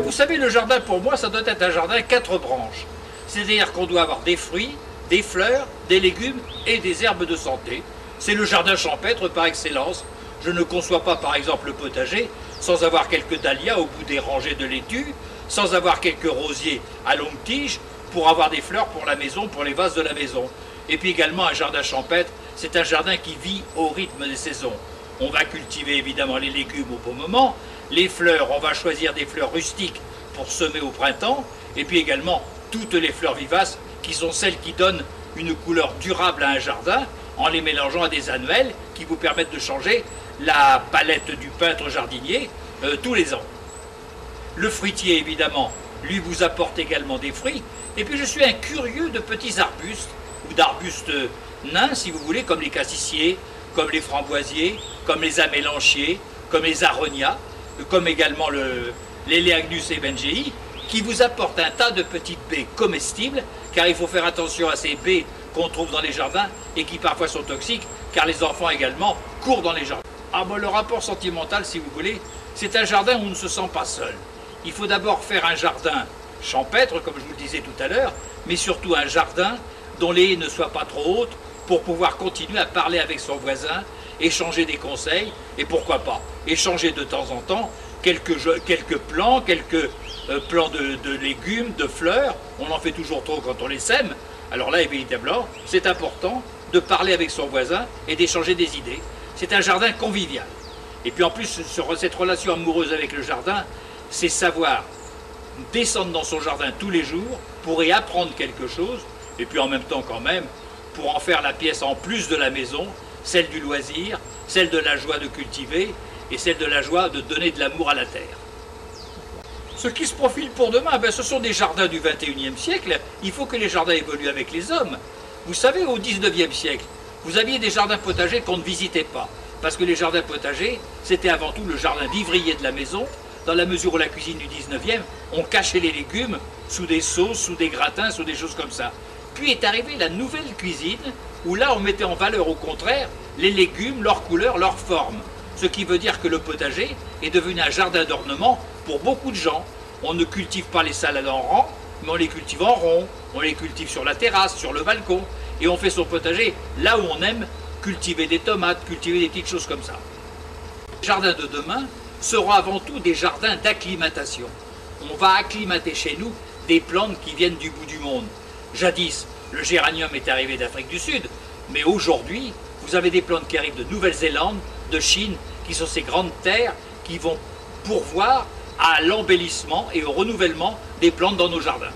vous savez, le jardin pour moi, ça doit être un jardin 4 branches. C'est-à-dire qu'on doit avoir des fruits, des fleurs, des légumes et des herbes de santé. C'est le jardin champêtre par excellence. Je ne conçois pas par exemple le potager sans avoir quelques dahlias au bout des rangées de laitues, sans avoir quelques rosiers à longue tige pour avoir des fleurs pour la maison, pour les vases de la maison. Et puis également un jardin champêtre, c'est un jardin qui vit au rythme des saisons. On va cultiver évidemment les légumes au bon moment, les fleurs, on va choisir des fleurs rustiques pour semer au printemps, et puis également toutes les fleurs vivaces qui sont celles qui donnent une couleur durable à un jardin en les mélangeant à des annuelles qui vous permettent de changer la palette du peintre jardinier tous les ans. Le fruitier évidemment, lui vous apporte également des fruits, et puis je suis un curieux de petits arbustes, ou d'arbustes nains si vous voulez, comme les cassissiers, comme les framboisiers, comme les amélanchiers, comme les aronias, comme également l'Eleagnus evangei, qui vous apportent un tas de petites baies comestibles, car il faut faire attention à ces baies qu'on trouve dans les jardins et qui parfois sont toxiques, car les enfants également courent dans les jardins. Ah bon, le rapport sentimental, si vous voulez, c'est un jardin où on ne se sent pas seul. Il faut d'abord faire un jardin champêtre, comme je vous le disais tout à l'heure, mais surtout un jardin dont les haies ne soient pas trop hautes pour pouvoir continuer à parler avec son voisin, échanger des conseils, et pourquoi pas, échanger de temps en temps quelques plants, quelques plants de légumes, de fleurs. On en fait toujours trop quand on les sème. Alors là, évidemment, c'est important de parler avec son voisin et d'échanger des idées. C'est un jardin convivial. Et puis en plus, cette relation amoureuse avec le jardin, c'est savoir descendre dans son jardin tous les jours pour y apprendre quelque chose, et puis en même temps quand même, pour en faire la pièce en plus de la maison, celle du loisir, celle de la joie de cultiver, et celle de la joie de donner de l'amour à la terre. Ce qui se profile pour demain, ben, ce sont des jardins du XXIe siècle. Il faut que les jardins évoluent avec les hommes. Vous savez, au XIXe siècle, vous aviez des jardins potagers qu'on ne visitait pas. Parce que les jardins potagers, c'était avant tout le jardin vivrier de la maison, dans la mesure où la cuisine du XIXe, on cachait les légumes sous des sauces, sous des gratins, sous des choses comme ça. Puis est arrivée la nouvelle cuisine, où là on mettait en valeur au contraire les légumes, leur couleur, leur forme. Ce qui veut dire que le potager est devenu un jardin d'ornement pour beaucoup de gens. On ne cultive pas les salades en rang, mais on les cultive en rond, on les cultive sur la terrasse, sur le balcon, et on fait son potager là où on aime cultiver des tomates, cultiver des petites choses comme ça. Les jardins de demain seront avant tout des jardins d'acclimatation. On va acclimater chez nous des plantes qui viennent du bout du monde. Jadis, le géranium est arrivé d'Afrique du Sud, mais aujourd'hui, vous avez des plantes qui arrivent de Nouvelle-Zélande, de Chine, qui sont ces grandes terres qui vont pourvoir à l'embellissement et au renouvellement des plantes dans nos jardins.